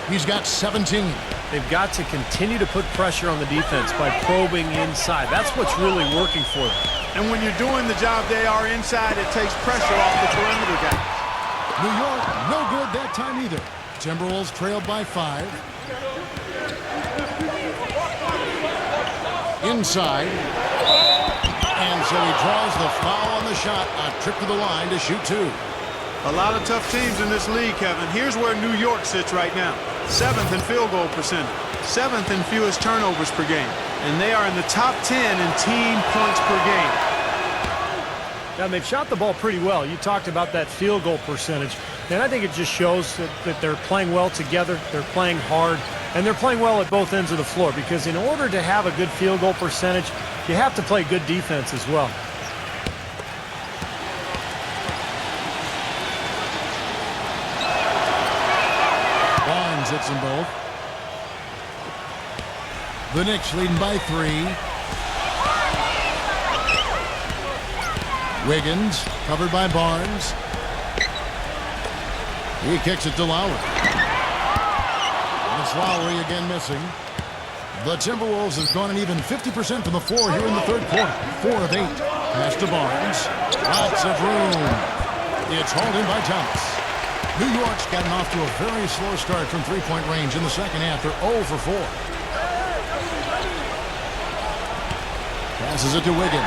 [SPEAKER 1] He's got 17.
[SPEAKER 2] They've got to continue to put pressure on the defense by probing inside. That's what's really working for them.
[SPEAKER 3] And when you're doing the job they are inside, it takes pressure off the perimeter guys.
[SPEAKER 1] New York, no good that time either. Timberwolves trailed by 5. Inside. And so he draws the foul on the shot. A trip to the line to shoot 2.
[SPEAKER 3] A lot of tough teams in this league, Kevin. Here's where New York sits right now. 7th in field goal percentage. 7th in fewest turnovers per game. And they are in the top 10 in team points per game.
[SPEAKER 2] Now, they've shot the ball pretty well. You talked about that field goal percentage. And I think it just shows that they're playing well together. They're playing hard. And they're playing well at both ends of the floor. Because in order to have a good field goal percentage, you have to play good defense as well.
[SPEAKER 1] Thomas hits them both. The Knicks leading by 3. Wiggins covered by Barnes. He kicks it to Lowry. And it's Lowry again missing. The Timberwolves have gone an even 50% from the floor here in the third quarter. 4 of 8. Pass to Barnes. Lots of room. It's hauled in by Thomas. New York's gotten off to a very slow start from three-point range in the second half. They're 0 for 4. Passes it to Wiggins.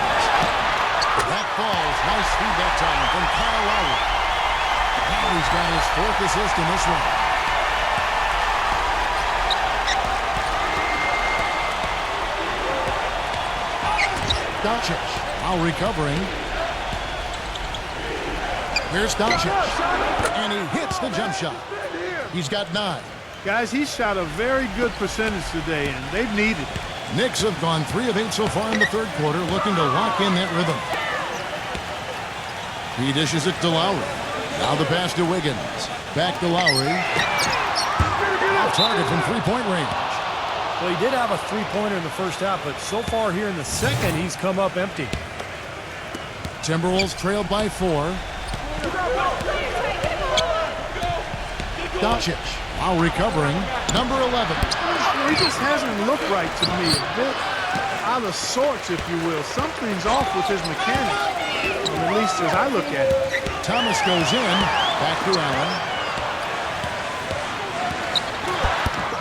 [SPEAKER 1] That falls. Nice feed that time from Kyle Lowry. Lowry's got his 4th assist in this one. Doncic. Now recovering. Here's Doncic. And he hits the jump shot. He's got 9.
[SPEAKER 3] Guys, he shot a very good percentage today, and they've needed it.
[SPEAKER 1] Knicks have gone 3 of 8 so far in the third quarter, looking to lock in that rhythm. He dishes it to Lowry. Now the pass to Wiggins. Back to Lowry. Off target from three-point range.
[SPEAKER 2] Well, he did have a three-pointer in the first half, but so far here in the second, he's come up empty.
[SPEAKER 1] Timberwolves trailed by 4. Doncic. Now recovering. Number 11.
[SPEAKER 3] He just hasn't looked right to me. A bit out of sorts, if you will. Something's off with his mechanics, at least as I look at it.
[SPEAKER 1] Thomas goes in. Back to Allen.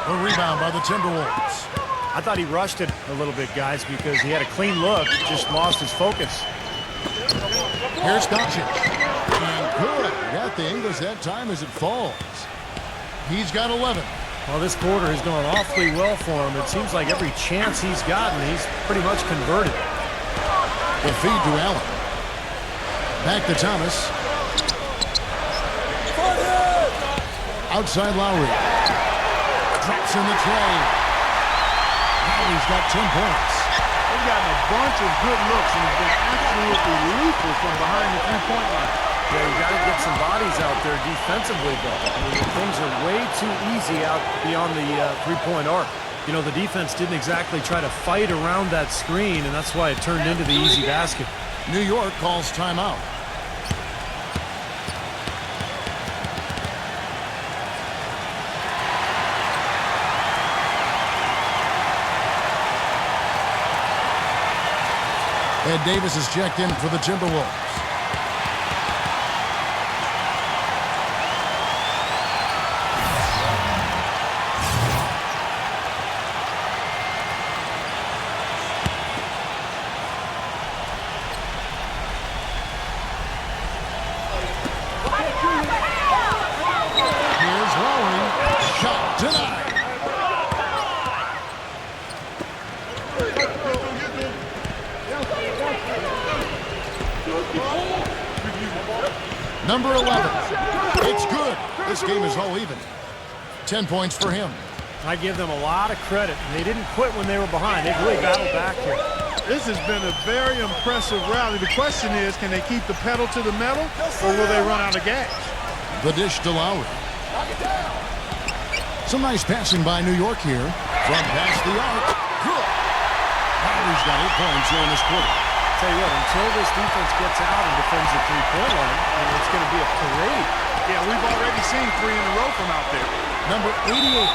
[SPEAKER 1] A rebound by the Timberwolves.
[SPEAKER 2] I thought he rushed it a little bit, guys, because he had a clean look, just lost his focus.
[SPEAKER 1] Here's Doncic. And good. Got the English that time as it falls. He's got 11.
[SPEAKER 2] Well, this quarter has gone awfully well for him. It seems like every chance he's gotten, he's pretty much converted.
[SPEAKER 1] The feed to Allen. Back to Thomas. Outside Lowry. Drops in the tray. Lowry's got 10 points.
[SPEAKER 3] He's gotten a bunch of good looks and has been absolutely lethal from behind the three-point line.
[SPEAKER 2] Yeah, you got to get some bodies out there defensively, though. I mean, things are way too easy out beyond the three-point arc. You know, the defense didn't exactly try to fight around that screen, and that's why it turned into the easy basket.
[SPEAKER 1] New York calls timeout. Ed Davis is checked in for the Timberwolves. Here's Lowry. Shot denied. Number 11. It's good. This game is all even. 10 points for him.
[SPEAKER 2] I give them a lot of credit. They didn't quit when they were behind. They really battled back here.
[SPEAKER 3] This has been a very impressive rally. The question is, can they keep the pedal to the metal, or will they run out of gas?
[SPEAKER 1] The dish to Lowry. Some nice passing by New York here. From past the arc. Good. Lowry's got 8 points here in this quarter.
[SPEAKER 2] Tell you what, until this defense gets out and defends the three-point line, it's going to be a parade.
[SPEAKER 3] Yeah, we've already seen 3 in a row from out there.
[SPEAKER 1] Number 88.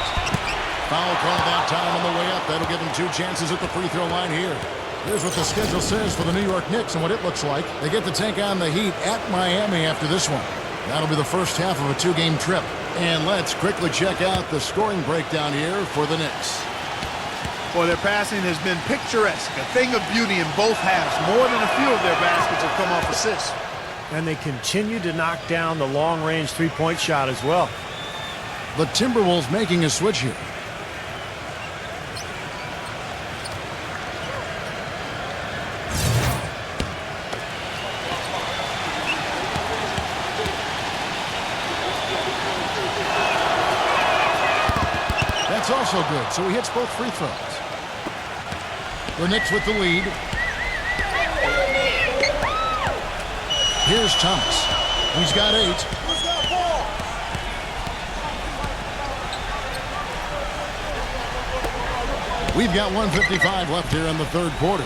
[SPEAKER 1] Foul call that time on the way up. That'll give him 2 chances at the free throw line here. Here's what the schedule says for the New York Knicks and what it looks like. They get to take on the Heat at Miami after this one. That'll be the first half of a 2-game trip. And let's quickly check out the scoring breakdown here for the Knicks.
[SPEAKER 3] Well, their passing has been picturesque, a thing of beauty in both halves. More than a few of their baskets have come off assists.
[SPEAKER 2] And they continue to knock down the long-range three-point shot as well.
[SPEAKER 1] The Timberwolves making a switch here. That's also good, so he hits both free throws. The Knicks with the lead. Here's Thomas. He's got 8. We've got 1:55 left here in the third quarter.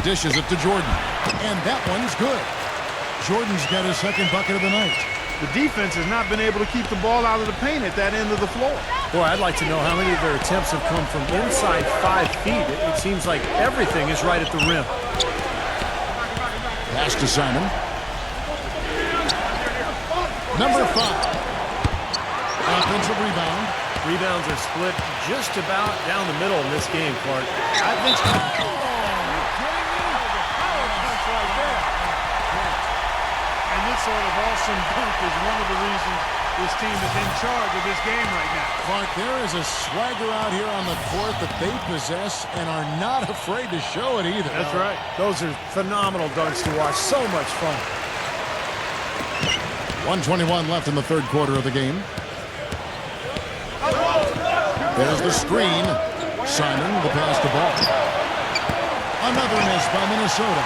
[SPEAKER 1] Dishes it to Jordan. And that one's good. Jordan's got his second bucket of the night.
[SPEAKER 3] The defense has not been able to keep the ball out of the paint at that end of the floor.
[SPEAKER 2] Boy, I'd like to know how many of their attempts have come from inside 5 feet. It seems like everything is right at the rim.
[SPEAKER 1] Pass to Simon. Number 5. Offensive rebound.
[SPEAKER 2] Rebounds are split just about down the middle in this game, Clark.
[SPEAKER 3] I think so.
[SPEAKER 6] Sort of awesome dunk is one of the reasons this team is in charge of this game right now.
[SPEAKER 1] Clark, there is a swagger out here on the court that they possess and are not afraid to show it either.
[SPEAKER 6] That's right.
[SPEAKER 2] Those are phenomenal dunks to watch. So much fun.
[SPEAKER 1] 1:21 left in the third quarter of the game. There's the screen. Simon, the pass to ball. Another miss by Minnesota.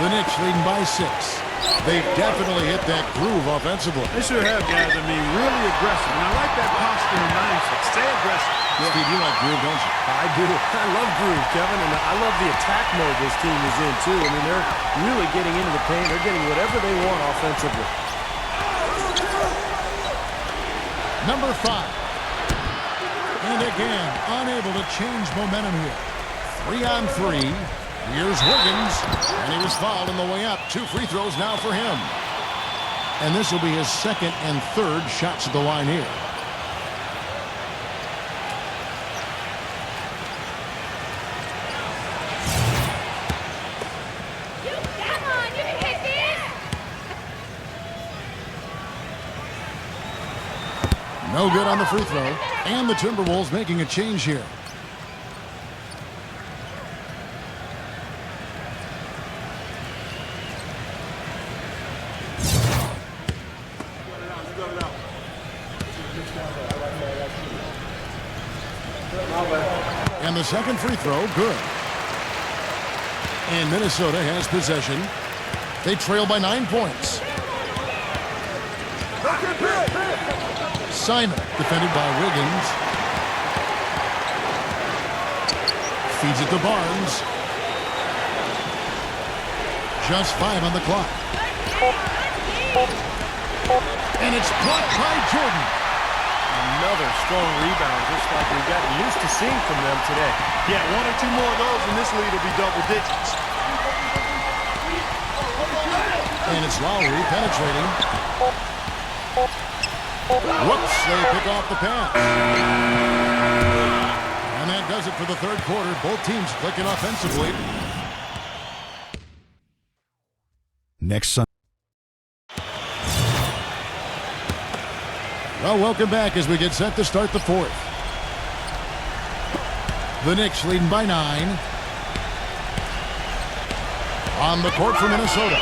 [SPEAKER 1] The Knicks leading by 6. They've definitely hit that groove offensively.
[SPEAKER 3] They sure have, guys. I mean, really aggressive. And I like that posture and mindset. Stay aggressive.
[SPEAKER 1] Yeah. Steve, you like groove, don't you?
[SPEAKER 2] I do. I love groove, Kevin, and I love the attack mode this team is in, too. I mean, they're really getting into the paint. They're getting whatever they want offensively.
[SPEAKER 1] Number 5. And again, unable to change momentum here. 3-on-3. Here's Wiggins, and he was fouled on the way up. 2 free throws now for him. And this will be his second and third shots at the line here.
[SPEAKER 7] Come on, you can hit this!
[SPEAKER 1] No good on the free throw. And the Timberwolves making a change here. And the second free throw, good. And Minnesota has possession. They trail by 9 points. Simon, defended by Wiggins. Feeds it to Barnes. Just 5 on the clock. And it's blocked by Jordan.
[SPEAKER 2] Another strong rebound, just like we've gotten used to seeing from them today.
[SPEAKER 3] Yeah, 1 or 2 more of those, and this lead will be double digits.
[SPEAKER 1] And it's Lowry penetrating. Whoops, they pick off the pass. And that does it for the third quarter. Both teams clicking offensively.
[SPEAKER 5] Next Sunday.
[SPEAKER 1] Well, welcome back as we get set to start the fourth. The Knicks leading by 9. On the court for Minnesota,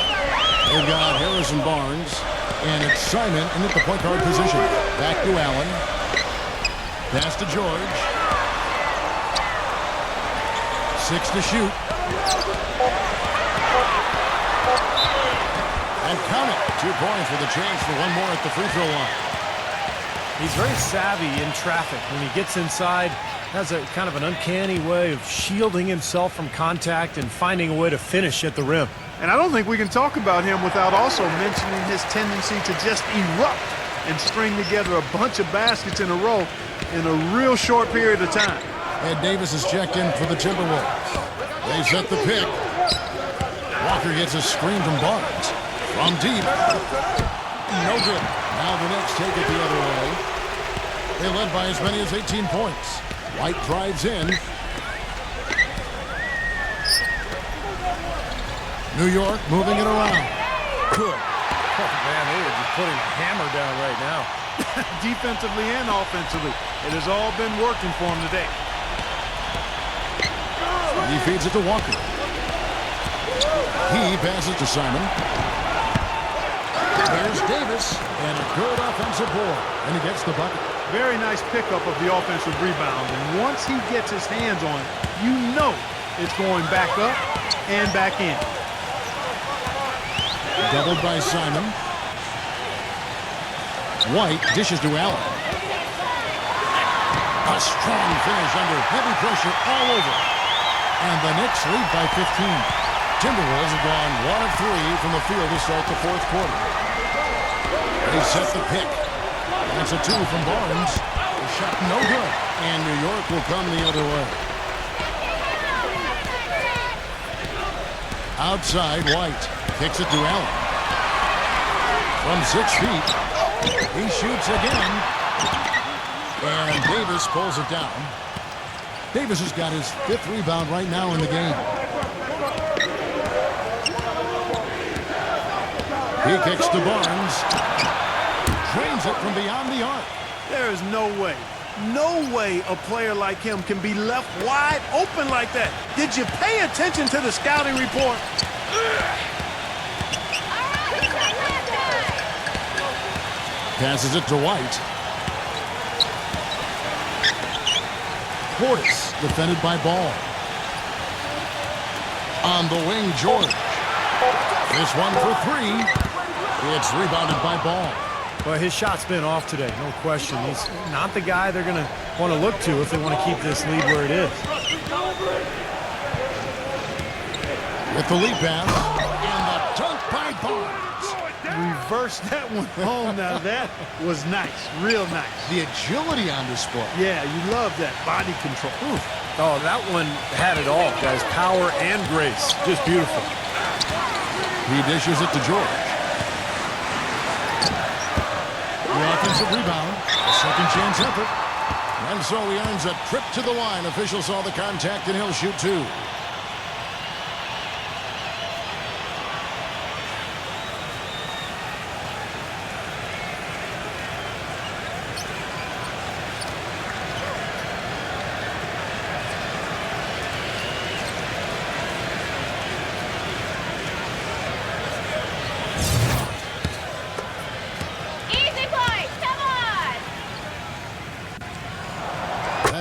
[SPEAKER 1] they've got Harrison Barnes, and it's Simon in at the point guard position. Back to Allen. Pass to George. 6 to shoot. And count it. 2 points with a chance for one more at the free throw line.
[SPEAKER 2] He's very savvy in traffic. When he gets inside, has a kind of an uncanny way of shielding himself from contact and finding a way to finish at the rim.
[SPEAKER 3] And I don't think we can talk about him without also mentioning his tendency to just erupt and string together a bunch of baskets in a row in a real short period of time.
[SPEAKER 1] Ed Davis is checked in for the Timberwolves. They set the pick. Walker gets a screen from Barnes. From deep. No good. Now the Knicks take it the other way. They led by as many as 18 points. White drives in. New York moving it around. Good.
[SPEAKER 2] Oh, man, they are just putting a hammer down right now.
[SPEAKER 3] Defensively and offensively, it has all been working for him today.
[SPEAKER 1] He feeds it to Walker. He passes to Simon. There's Davis, and a good offensive board, and he gets the bucket.
[SPEAKER 3] Very nice pickup of the offensive rebound, and once he gets his hands on it, you know it's going back up and back in.
[SPEAKER 1] Doubled by Simon. White dishes to Allen. A strong finish under heavy pressure all over. And the Knicks lead by 15. Timberwolves have gone 1 of 3 from the field to start the fourth quarter. They set the pick. That's a 2 from Barnes. The shot no good. And New York will come the other way. Outside, White kicks it to Allen. From 6 feet, he shoots again. And Davis pulls it down. Davis has got his 5th rebound right now in the game. He kicks to Barnes. Drains it from beyond the arc.
[SPEAKER 3] There is no way a player like him can be left wide open like that. Did you pay attention to the scouting report?
[SPEAKER 1] Passes it to White. Portis defended by Ball. On the wing, George. This one for 3. It's rebounded by Ball.
[SPEAKER 2] Well, his shot's been off today, no question. He's not the guy they're going to want to look to if they want to keep this lead where it is.
[SPEAKER 1] With the lead pass, and the dunk by Barnes.
[SPEAKER 3] Reverse that one home. Now that was nice, real nice.
[SPEAKER 1] The agility on display.
[SPEAKER 3] Yeah, you love that body control. Oof.
[SPEAKER 2] Oh, that one had it all, guys. Power and grace. Just beautiful.
[SPEAKER 1] He dishes it to George. The offensive rebound, a second chance effort. And so he earns a trip to the line. Official saw the contact and he'll shoot 2.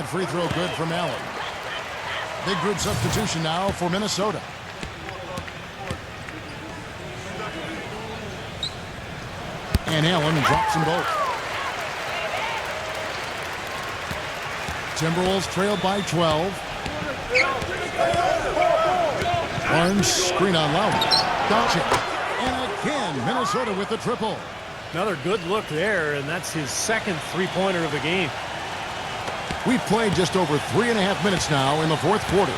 [SPEAKER 1] Free throw good from Allen. Big group substitution now for Minnesota. And Allen drops them both. Timberwolves trailed by 12. Barnes screen on Lowry. Dodge it. And again, Minnesota with the triple.
[SPEAKER 2] Another good look there, and that's his 2nd three-pointer of the game.
[SPEAKER 1] We've played just over 3.5 minutes now in the fourth quarter.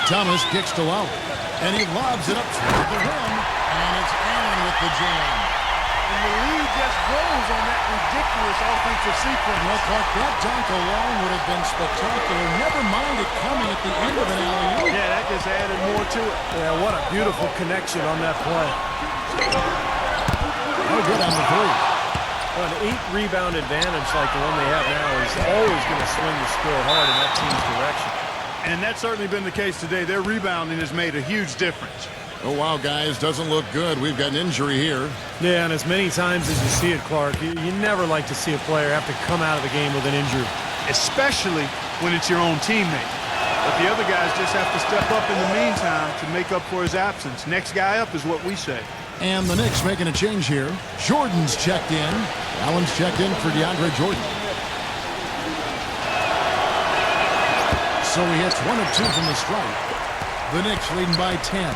[SPEAKER 1] Thomas kicks to Lowry, and he lobs it up toward the rim, and it's Allen with the jam.
[SPEAKER 3] And the lead just grows on that ridiculous offensive sequence.
[SPEAKER 1] Well, Clark, that dunk alone would have been spectacular. Never mind it coming at the end of an alley-oop.
[SPEAKER 3] Yeah, that just added more to it.
[SPEAKER 2] Yeah, what a beautiful connection on that play.
[SPEAKER 1] No good on the 3.
[SPEAKER 2] An 8-rebound advantage like the one they have now is always going to swing the score hard in that team's direction.
[SPEAKER 3] And that's certainly been the case today. Their rebounding has made a huge difference.
[SPEAKER 1] Oh, wow, guys, doesn't look good. We've got an injury here.
[SPEAKER 2] Yeah, and as many times as you see it, Clark, you never like to see a player have to come out of the game with an injury.
[SPEAKER 3] Especially when it's your own teammate. But the other guys just have to step up in the meantime to make up for his absence. Next guy up is what we say.
[SPEAKER 1] And the Knicks making a change here. Jordan's checked in. Allen's checked in for DeAndre Jordan. So he hits 1 of 2 from the stripe. The Knicks leading by 10.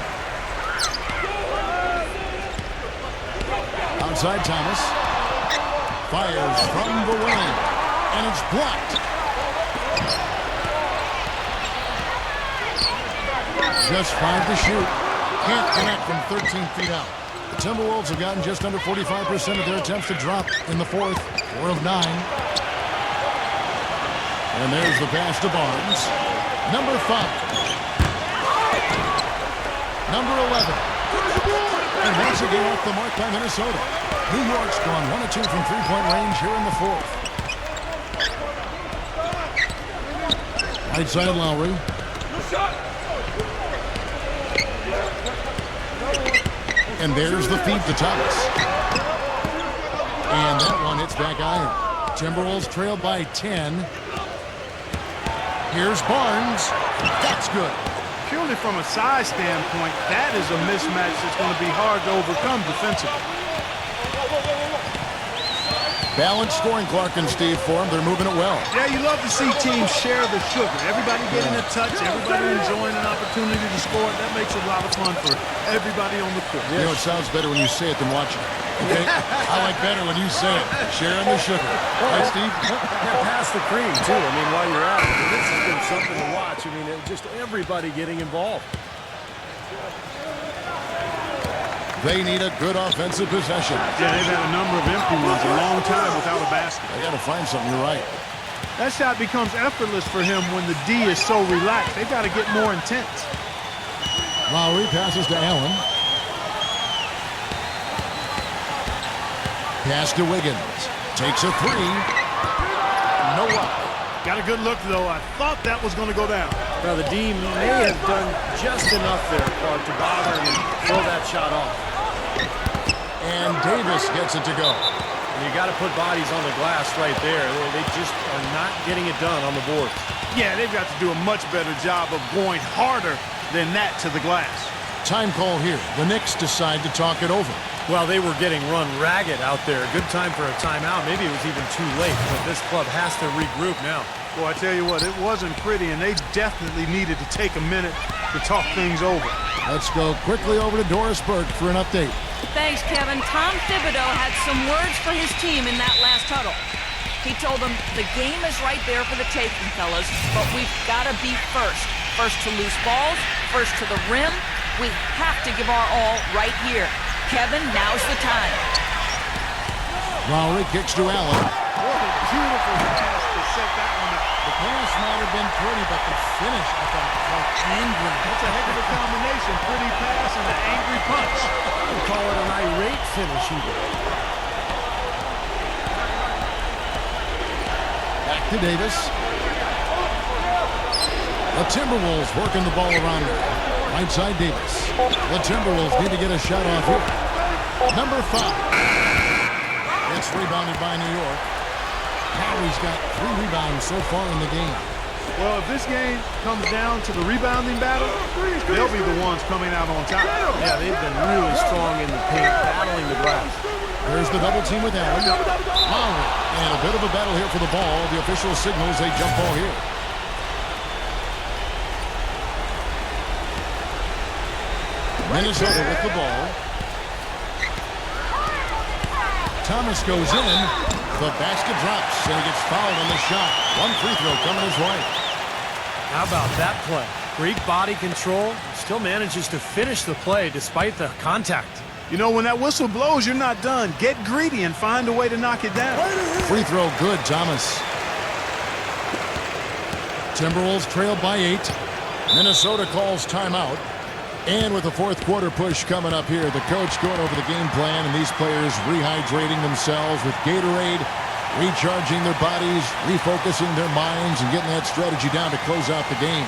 [SPEAKER 1] Outside Thomas. Fires from the wing. And it's blocked. Just 5 to shoot. Can't connect from 13 feet out. The Timberwolves have gotten just under 45% of their attempts to drop in the fourth. 4 of 9. And there's the pass to Barnes. Number 5. Number 11. And once again off the mark by Minnesota. New York's gone 1 of 2 from three-point range here in the fourth. Right side Lowry. And there's the feed to Thomas. And that one hits back iron. Timberwolves trail by 10. Here's Barnes. That's good.
[SPEAKER 3] Purely from a size standpoint, that is a mismatch that's going to be hard to overcome defensively.
[SPEAKER 1] Balanced scoring, Clark and Steve, for them. They're moving it well.
[SPEAKER 3] Yeah, you love to see teams share the sugar. Everybody getting a touch, everybody enjoying an opportunity to score. That makes it a lot of fun for everybody on the court.
[SPEAKER 1] You know, it sounds better when you say it than watch it. Okay? I like better when you say it. Sharing the sugar. Right, Steve?
[SPEAKER 2] Yeah, pass the cream, too. I mean, while you're at it. This has been something to watch. I mean, just everybody getting involved.
[SPEAKER 1] They need a good offensive possession.
[SPEAKER 3] Yeah, they've had a number of empty ones a long time without a basket.
[SPEAKER 1] They got to find something. You're right.
[SPEAKER 3] That shot becomes effortless for him when the D is so relaxed. They've got to get more intense.
[SPEAKER 1] Lowry passes to Allen. Pass to Wiggins. Takes a three. No up.
[SPEAKER 3] Got a good look, though. I thought that was going to go down.
[SPEAKER 2] Now, the D may have done just enough there, Clark, to bother him and throw that shot off.
[SPEAKER 1] And Davis gets it to go.
[SPEAKER 2] And you got to put bodies on the glass right there. They just are not getting it done on the boards.
[SPEAKER 3] Yeah, they've got to do a much better job of going harder than that to the glass.
[SPEAKER 1] Time call here. The Knicks decide to talk it over.
[SPEAKER 2] Well, they were getting run ragged out there. Good time for a timeout. Maybe it was even too late, but this club has to regroup now.
[SPEAKER 3] Well, I tell you what, it wasn't pretty, and they definitely needed to take a minute to talk things over.
[SPEAKER 1] Let's go quickly over to Doris Burke for an update.
[SPEAKER 4] Thanks, Kevin. Tom Thibodeau had some words for his team in that last huddle. He told them, the game is right there for the taking, fellas, but we've got to be first. First to loose balls, first to the rim. We have to give our all right here. Kevin, now's the time.
[SPEAKER 1] Lowry kicks to Allen.
[SPEAKER 3] What a beautiful pass to set that one up.
[SPEAKER 1] The pass might have been pretty, but the finish, I thought, was angry.
[SPEAKER 3] That's a heck of a combination. Pretty pass and an angry punch.
[SPEAKER 2] We call it an irate finish even.
[SPEAKER 1] Back to Davis. The Timberwolves working the ball around her. Right side Davis. The Timberwolves need to get a shot off here. Number 5. It's rebounded by New York. Howie's got 3 rebounds so far in the game.
[SPEAKER 3] Well, if this game comes down to the rebounding battle, they'll be the ones coming out on top.
[SPEAKER 2] Yeah, they've been really strong in the paint, battling the glass.
[SPEAKER 1] There's the double team with Allen. Lowry. And a bit of a battle here for the ball. The official signals a jump ball here. Minnesota with the ball. Thomas goes in. The basket drops, and he gets fouled on the shot. 1 free throw coming his way.
[SPEAKER 2] How about that play? Great body control. Still manages to finish the play despite the contact.
[SPEAKER 3] You know, when that whistle blows, you're not done. Get greedy and find a way to knock it down.
[SPEAKER 1] Free throw good, Thomas. Timberwolves trail by 8. Minnesota calls timeout. And with the fourth quarter push coming up here, the coach going over the game plan and these players rehydrating themselves with Gatorade, recharging their bodies, refocusing their minds, and getting that strategy down to close out the game.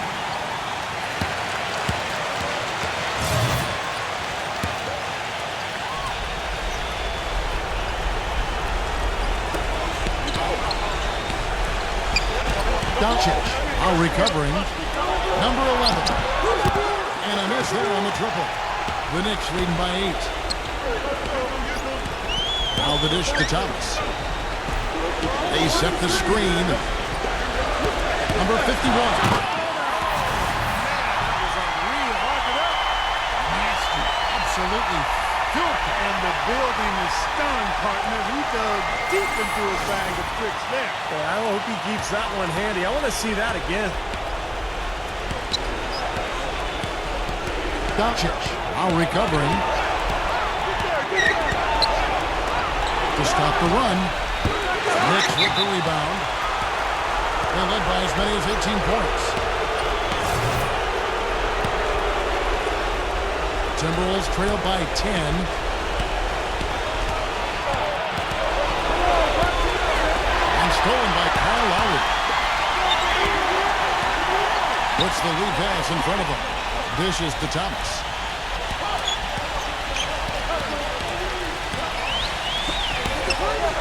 [SPEAKER 1] Doncic, now recovering. Number 11. And a miss there on the triple. The Knicks leading by 8. Now the dish to Thomas. They set the screen. Number 51. Nasty. Absolutely filthy.
[SPEAKER 3] And the building is stunned, partner. He dug deep into his bag of tricks there.
[SPEAKER 2] Boy, I hope he keeps that one handy. I want to see that again.
[SPEAKER 1] Doncic now recovering. To stop the run. Knicks with the rebound. They led by as many as 18 points. Timberwolves trail by 10. And stolen by Kyle Lowry. Puts the lead pass in front of him. Dishes to Thomas.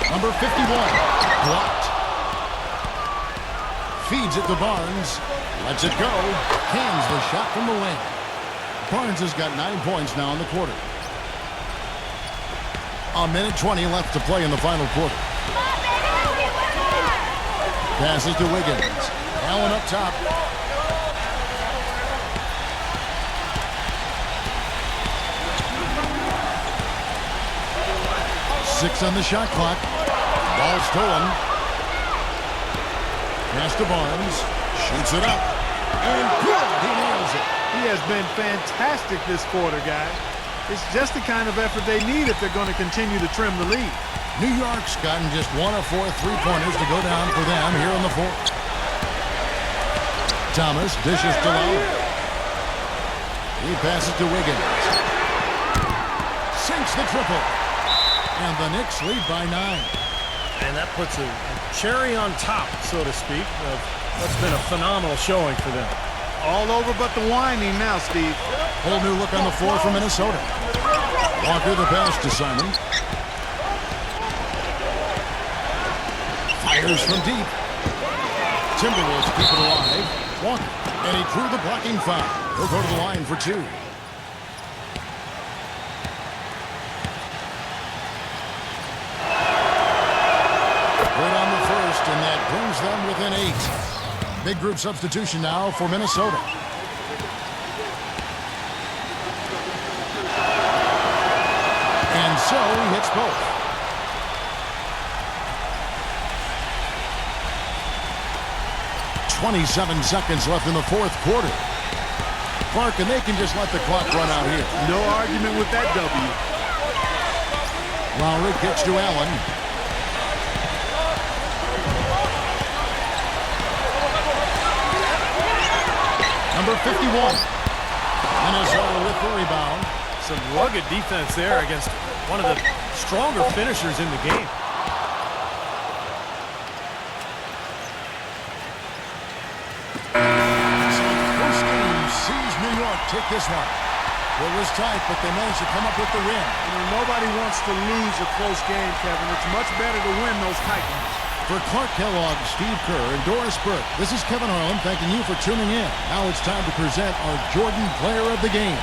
[SPEAKER 1] Number 51, blocked. Feeds it to Barnes. Lets it go. Hands the shot from the wing. Barnes has got 9 points now in the quarter. 1:20 left to play in the final quarter. Passes to Wiggins. Allen up top. Six on the shot clock. Ball stolen. Pass to Barnes. Shoots it up. And good. He nails it.
[SPEAKER 3] He has been fantastic this quarter, guys. It's just the kind of effort they need if they're going to continue to trim the lead.
[SPEAKER 1] New York's gotten just 1 of 4 3-pointers to go down for them here in the fourth. Thomas dishes to Lowry. He passes to Wiggins. Sinks the triple. And the Knicks lead by 9.
[SPEAKER 2] And that puts a cherry on top, so to speak, of what's been a phenomenal showing for them.
[SPEAKER 3] All over but the whining now, Steve.
[SPEAKER 1] Whole new look on the floor for Minnesota. Walker the pass to Simon. Fires from deep. Timberwolves keep it alive. Walker. And he drew the blocking foul. He'll go to the line for 2. Good on the first, and that brings them within 8. Big group substitution now for Minnesota. And so he hits both. 27 seconds left in the fourth quarter. Clark, and they can just let the clock run out here.
[SPEAKER 3] No argument with that W.
[SPEAKER 1] Lowry kicks to Allen. Number 51. Minnesota with the rebound.
[SPEAKER 2] Some rugged defense there against one of the stronger finishers in the game.
[SPEAKER 1] So first game sees New York take this one. It was tight, but they managed to come up with the win.
[SPEAKER 3] You know, nobody wants to lose a close game, Kevin. It's much better to win those tight ones.
[SPEAKER 1] For Clark Kellogg, Steve Kerr, and Doris Burke, this is Kevin Harlan thanking you for tuning in. Now it's time to present our Jordan Player of the Game.